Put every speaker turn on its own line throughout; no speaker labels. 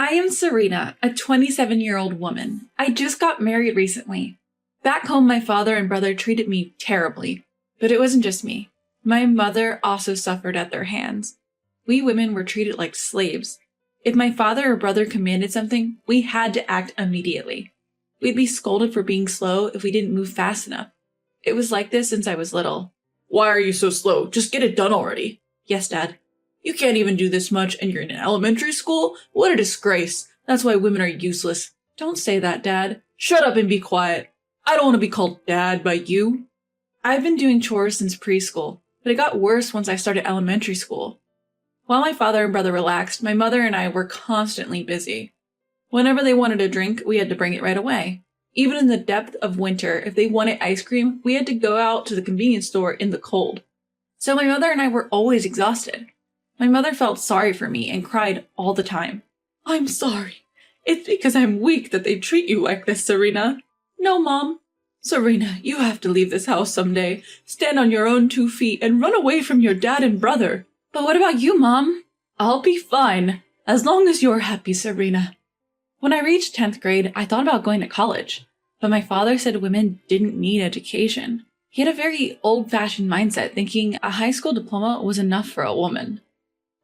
I am Serena, a 27-year-old woman. I just got married recently. Back home, my father and brother treated me terribly. But it wasn't just me. My mother also suffered at their hands. We women were treated like slaves. If my father or brother commanded something, we had to act immediately. We'd be scolded for being slow if we didn't move fast enough. It was like this since I was little.
Why are you so slow? Just get it done already.
Yes, Dad.
You can't even do this much and you're in elementary school? What a disgrace. That's why women are useless.
Don't say that, Dad.
Shut up and be quiet. I don't want to be called Dad by you.
I've been doing chores since preschool, but it got worse once I started elementary school. While my father and brother relaxed, my mother and I were constantly busy. Whenever they wanted a drink, we had to bring it right away. Even in the depth of winter, if they wanted ice cream, we had to go out to the convenience store in the cold. So my mother and I were always exhausted. My mother felt sorry for me and cried all the time.
I'm sorry. It's because I'm weak that they treat you like this, Serena.
No, Mom.
Serena, you have to leave this house someday. Stand on your own 2 feet and run away from your dad and brother.
But what about you, Mom?
I'll be fine, as long as you're happy, Serena.
When I reached 10th grade, I thought about going to college, but my father said women didn't need education. He had a very old-fashioned mindset, thinking a high school diploma was enough for a woman.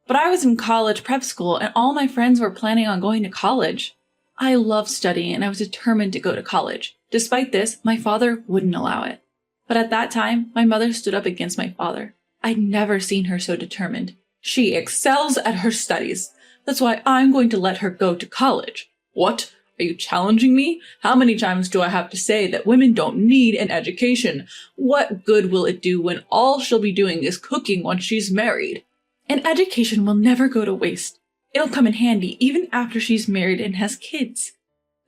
But I was in college prep school, and all my friends were planning on going to college. I loved studying, and I was determined to go to college. Despite this, my father wouldn't allow it. But at that time, my mother stood up against my father. I'd never seen her so determined.
She excels at her studies. That's why I'm going to let her go to college. What? Are you challenging me? How many times do I have to say that women don't need an education? What good will it do when all she'll be doing is cooking once she's married?
An education will never go to waste. It'll come in handy even after she's married and has kids.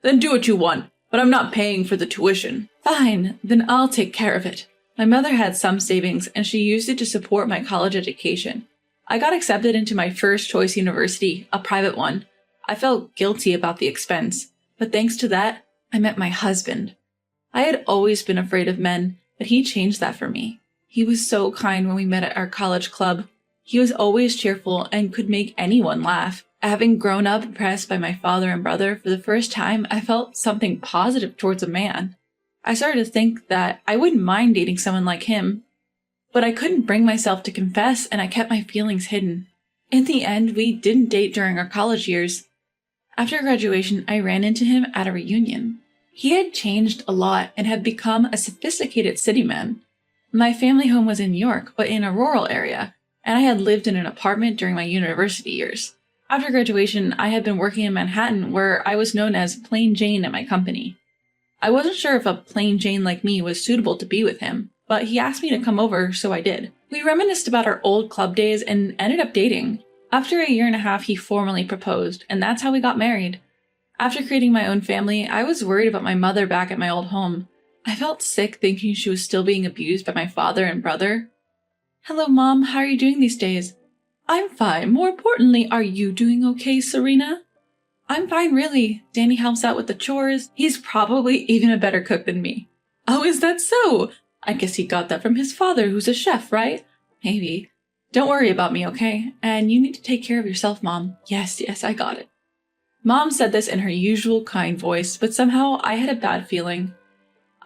Then do what you want, but I'm not paying for the tuition.
Fine, then I'll take care of it. My mother had some savings, and she used it to support my college education. I got accepted into my first choice university, a private one. I felt guilty about the expense, but thanks to that, I met my husband. I had always been afraid of men, but he changed that for me. He was so kind when we met at our college club. He was always cheerful and could make anyone laugh. Having grown up oppressed by my father and brother, for the first time, I felt something positive towards a man. I started to think that I wouldn't mind dating someone like him, but I couldn't bring myself to confess, and I kept my feelings hidden. In the end, we didn't date during our college years. After graduation, I ran into him at a reunion. He had changed a lot and had become a sophisticated city man. My family home was in New York, but in a rural area, and I had lived in an apartment during my university years. After graduation, I had been working in Manhattan, where I was known as Plain Jane at my company. I wasn't sure if a plain Jane like me was suitable to be with him, but he asked me to come over, so I did. We reminisced about our old club days and ended up dating. After a year and a half, he formally proposed, and that's how we got married. After creating my own family, I was worried about my mother back at my old home. I felt sick thinking she was still being abused by my father and brother. Hello, Mom. How are you doing these days?
I'm fine. More importantly, are you doing okay, Serena?
I'm fine, really. Danny helps out with the chores. He's probably even a better cook than me.
Oh, is that so? I guess he got that from his father, who's a chef, right?
Maybe. Don't worry about me, okay? And you need to take care of yourself, Mom.
Yes, I got it.
Mom said this in her usual kind voice, but somehow I had a bad feeling.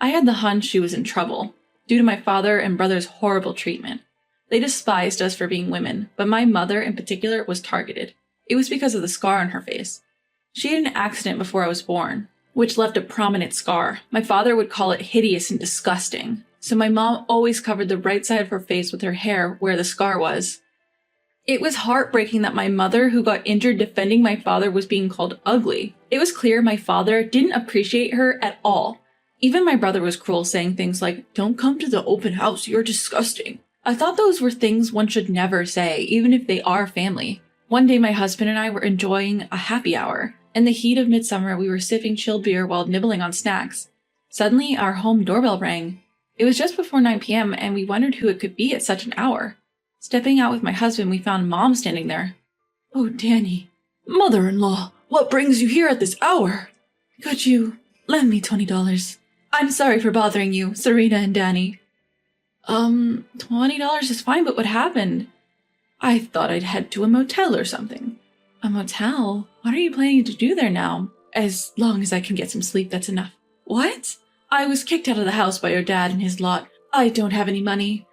I had the hunch she was in trouble, due to my father and brother's horrible treatment. They despised us for being women, but my mother in particular was targeted. It was because of the scar on her face. She had an accident before I was born, which left a prominent scar. My father would call it hideous and disgusting, so my mom always covered the right side of her face with her hair where the scar was. It was heartbreaking that my mother, who got injured defending my father, was being called ugly. It was clear my father didn't appreciate her at all. Even my brother was cruel, saying things like, "Don't come to the open house, you're disgusting." I thought those were things one should never say, even if they are family. One day my husband and I were enjoying a happy hour. In the heat of midsummer, we were sipping chilled beer while nibbling on snacks. Suddenly, our home doorbell rang. It was just before 9 p.m., and we wondered who it could be at such an hour. Stepping out with my husband, we found Mom standing there.
"Oh, Danny. Mother-in-law, what brings you here at this hour?"
"Could you lend me $20? I'm sorry for bothering you, Serena and Danny." $20 is fine, but what happened?"
"I thought I'd head to a motel or something."
"A motel? What are you planning to do there now? As long as I can get some sleep, that's enough. What? I was kicked out of the house by your dad and his lot. I don't have any money.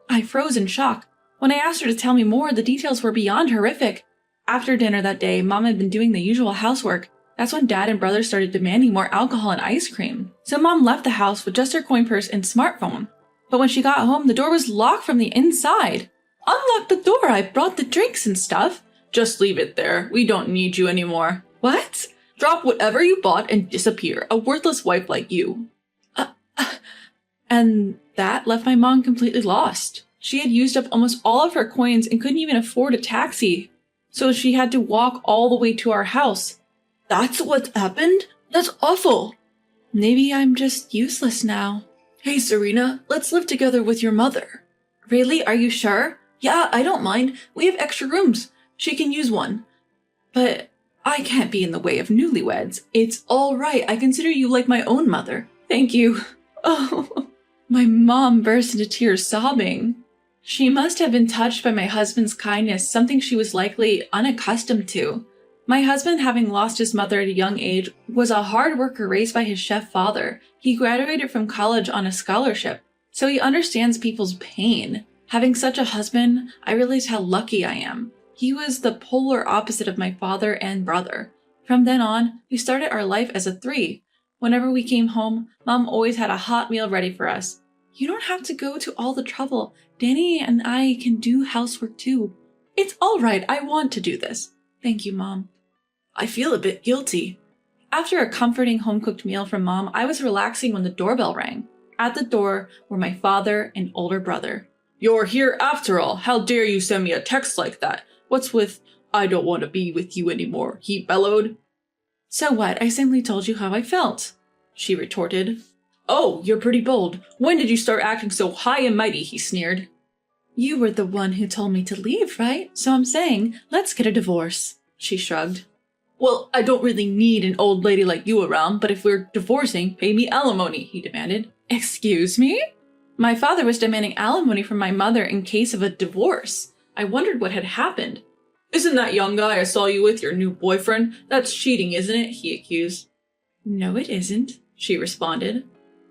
I froze in shock. When I asked her to tell me more, the details were beyond horrific. After dinner that day, Mom had been doing the usual housework. That's when Dad and brother started demanding more alcohol and ice cream. So Mom left the house with just her coin purse and smartphone. But when she got home, the door was locked from the inside. Unlock the door, I brought the drinks and stuff.
Just leave it there. We don't need you anymore.
What?
Drop whatever you bought and disappear. A worthless wife like you.
And that left my mom completely lost. She had used up almost all of her coins and couldn't even afford a taxi. So she had to walk all the way to our house.
That's what happened? That's awful.
Maybe I'm just useless now.
Hey, Serena, let's live together with your mother.
Really? Are you sure?
Yeah, I don't mind. We have extra rooms. She can use one.
But I can't be in the way of newlyweds.
It's all right. I consider you like my own mother.
Thank you. Oh, my mom burst into tears, sobbing. She must have been touched by my husband's kindness, something she was likely unaccustomed to. My husband, having lost his mother at a young age, was a hard worker raised by his chef father. He graduated from college on a scholarship, so he understands people's pain. Having such a husband, I realized how lucky I am. He was the polar opposite of my father and brother. From then on, we started our life as a three. Whenever we came home, Mom always had a hot meal ready for us. You don't have to go to all the trouble. Danny and I can do housework too. It's all right. I want to do this. Thank you, Mom.
I feel a bit guilty.
After a comforting home-cooked meal from Mom, I was relaxing when the doorbell rang. At the door were my father and older brother.
You're here after all. How dare you send me a text like that? What's with, I don't want to be with you anymore, he bellowed.
So what? I simply told you how I felt, she retorted.
Oh, you're pretty bold. When did you start acting so high and mighty, he sneered.
You were the one who told me to leave, right? So I'm saying, let's get a divorce, she shrugged.
Well, I don't really need an old lady like you around, but if we're divorcing, pay me alimony, he demanded.
Excuse me? My father was demanding alimony from my mother in case of a divorce. I wondered what had happened.
Isn't that young guy I saw you with your new boyfriend? That's cheating, isn't it? He accused.
No, it isn't, she responded.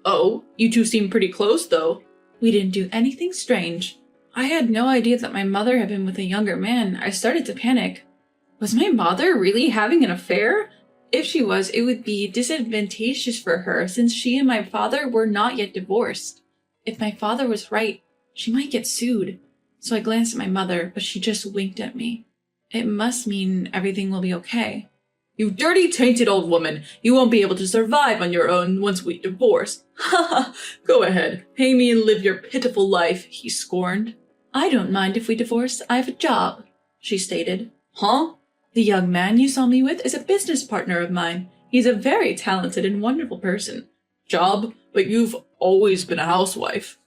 Oh, you two seem pretty close, though.
We didn't do anything strange. I had no idea that my mother had been with a younger man. I started to panic. Was my mother really having an affair? If she was, it would be disadvantageous for her since she and my father were not yet divorced. If my father was right, she might get sued. So I glanced at my mother, but she just winked at me. It must mean everything will be okay.
You dirty, tainted old woman. You won't be able to survive on your own once we divorce. Ha ha! Go ahead. Pay me and live your pitiful life, he scorned.
I don't mind if we divorce. I have a job, she stated.
Huh?
The young man you saw me with is a business partner of mine. He's a very talented and wonderful person.
Job? But you've always been a housewife.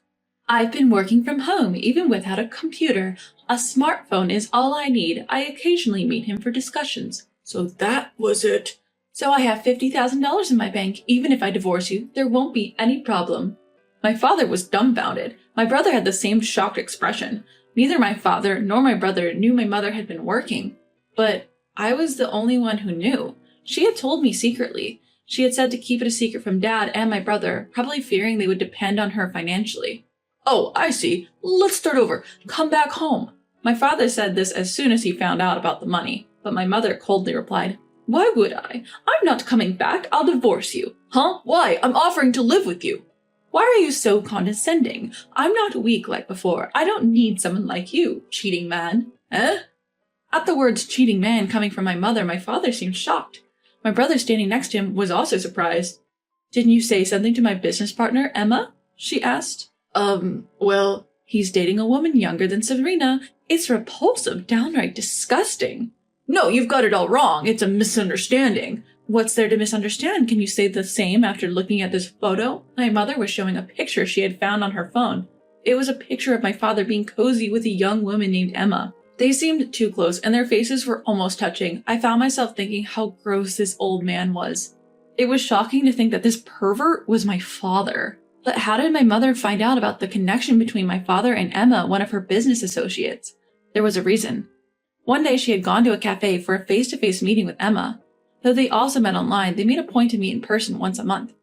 I've been working from home, even without a computer. A smartphone is all I need. I occasionally meet him for discussions.
So that was it.
So I have $50,000 in my bank. Even if I divorce you, there won't be any problem. My father was dumbfounded. My brother had the same shocked expression. Neither my father nor my brother knew my mother had been working. But I was the only one who knew. She had told me secretly. She had said to keep it a secret from Dad and my brother, probably fearing they would depend on her financially.
Oh, I see. Let's start over. Come back home.
My father said this as soon as he found out about the money, but my mother coldly replied, Why would I? I'm not coming back. I'll divorce you.
Huh? Why? I'm offering to live with you.
Why are you so condescending? I'm not weak like before. I don't need someone like you, cheating man.
Eh?
At the words cheating man coming from my mother, my father seemed shocked. My brother standing next to him was also surprised. Didn't you say something to my business partner, Emma? She asked.
Well,
he's dating a woman younger than Serena. It's repulsive, downright disgusting.
No, you've got it all wrong. It's a misunderstanding.
What's there to misunderstand? Can you say the same after looking at this photo? My mother was showing a picture she had found on her phone. It was a picture of my father being cozy with a young woman named Emma. They seemed too close, and their faces were almost touching. I found myself thinking how gross this old man was. It was shocking to think that this pervert was my father. But how did my mother find out about the connection between my father and Emma, one of her business associates? There was a reason. One day she had gone to a cafe for a face-to-face meeting with Emma. Though they also met online, they made a point to meet in person once a month.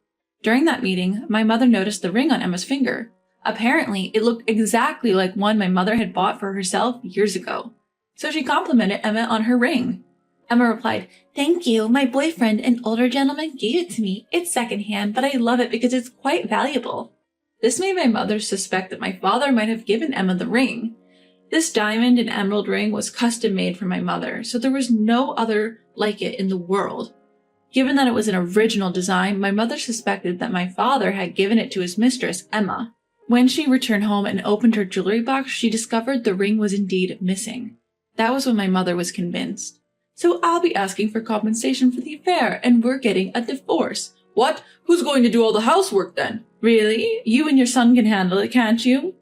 During that meeting, my mother noticed the ring on Emma's finger. Apparently, it looked exactly like one my mother had bought for herself years ago. So she complimented Emma on her ring. Emma replied, "Thank you. My boyfriend, an older gentleman, gave it to me. It's secondhand, but I love it because it's quite valuable." This made my mother suspect that my father might have given Emma the ring. This diamond and emerald ring was custom made for my mother, so there was no other like it in the world. Given that it was an original design, my mother suspected that my father had given it to his mistress, Emma. When she returned home and opened her jewelry box, she discovered the ring was indeed missing. That was when my mother was convinced. "So I'll be asking for compensation for the affair, and we're getting a divorce."
What? Who's going to do all the housework then?
"Really? You and your son can handle it, can't you?"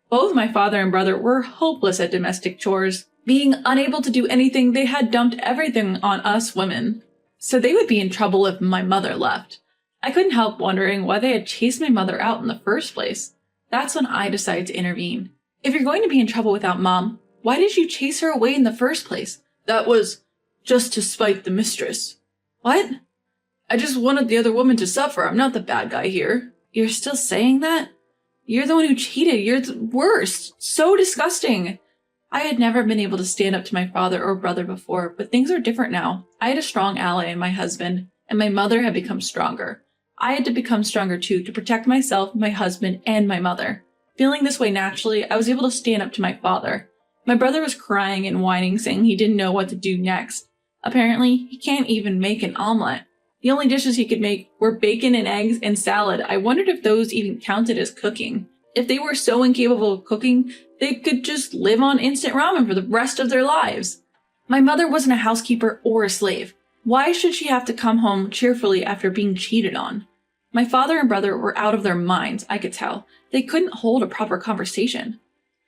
Both my father and brother were hopeless at domestic chores. Being unable to do anything, they had dumped everything on us women. So they would be in trouble if my mother left. I couldn't help wondering why they had chased my mother out in the first place. That's when I decided to intervene. "If you're going to be in trouble without Mom, why did you chase her away in the first place?"
That was just to spite the mistress.
"What?
I just wanted the other woman to suffer. I'm not the bad guy here."
You're still saying that? You're the one who cheated. You're the worst. So disgusting." I had never been able to stand up to my father or brother before, but things are different now. I had a strong ally in my husband, and my mother had become stronger. I had to become stronger too to protect myself, my husband, and my mother. Feeling this way naturally, I was able to stand up to my father. My brother was crying and whining, saying he didn't know what to do next. Apparently, he can't even make an omelet. The only dishes he could make were bacon and eggs and salad. I wondered if those even counted as cooking. If they were so incapable of cooking, they could just live on instant ramen for the rest of their lives. My mother wasn't a housekeeper or a slave. Why should she have to come home cheerfully after being cheated on? My father and brother were out of their minds, I could tell. They couldn't hold a proper conversation.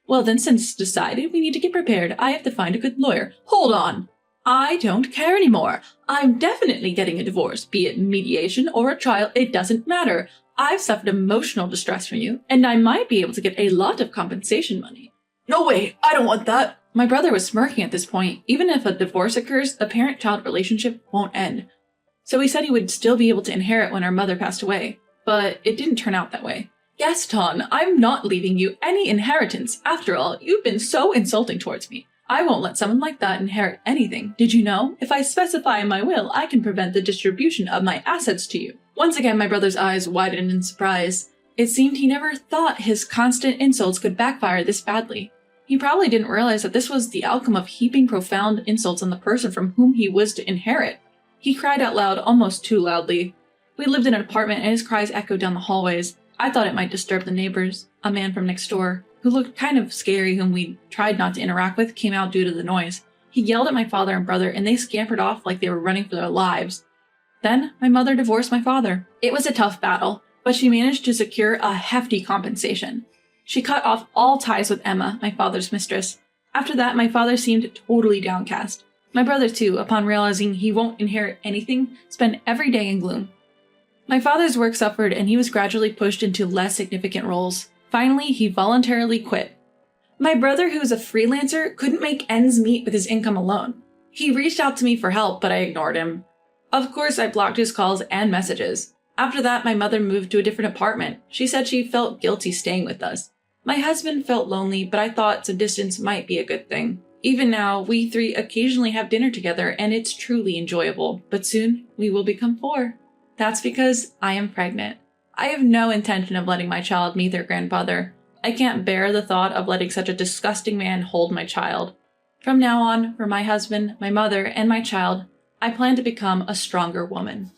"Well then, since it's decided we need to get prepared, I have to find a good lawyer."
Hold on.
I don't care anymore. I'm definitely getting a divorce, be it mediation or a trial, it doesn't matter. I've suffered emotional distress from you, and I might be able to get a lot of compensation money.
No way, I don't want that.
My brother was smirking at this point. Even if a divorce occurs, the parent-child relationship won't end. So he said he would still be able to inherit when our mother passed away. But it didn't turn out that way. "Gaston, I'm not leaving you any inheritance. After all, you've been so insulting towards me. I won't let someone like that inherit anything. Did you know? If I specify in my will, I can prevent the distribution of my assets to you." Once again, my brother's eyes widened in surprise. It seemed he never thought his constant insults could backfire this badly. He probably didn't realize that this was the outcome of heaping profound insults on the person from whom he was to inherit. He cried out loud, almost too loudly. We lived in an apartment and his cries echoed down the hallways. I thought it might disturb the neighbors. A man from next door, who looked kind of scary, whom we tried not to interact with, came out due to the noise. He yelled at my father and brother, and they scampered off like they were running for their lives. Then, my mother divorced my father. It was a tough battle, but she managed to secure a hefty compensation. She cut off all ties with Emma, my father's mistress. After that, my father seemed totally downcast. My brother, too, upon realizing he won't inherit anything, spent every day in gloom. My father's work suffered, and he was gradually pushed into less significant roles. Finally, he voluntarily quit. My brother, who was a freelancer, couldn't make ends meet with his income alone. He reached out to me for help, but I ignored him. Of course, I blocked his calls and messages. After that, my mother moved to a different apartment. She said she felt guilty staying with us. My husband felt lonely, but I thought some distance might be a good thing. Even now, we three occasionally have dinner together, and it's truly enjoyable. But soon, we will become 4. That's because I am pregnant. I have no intention of letting my child meet their grandfather. I can't bear the thought of letting such a disgusting man hold my child. From now on, for my husband, my mother, and my child, I plan to become a stronger woman.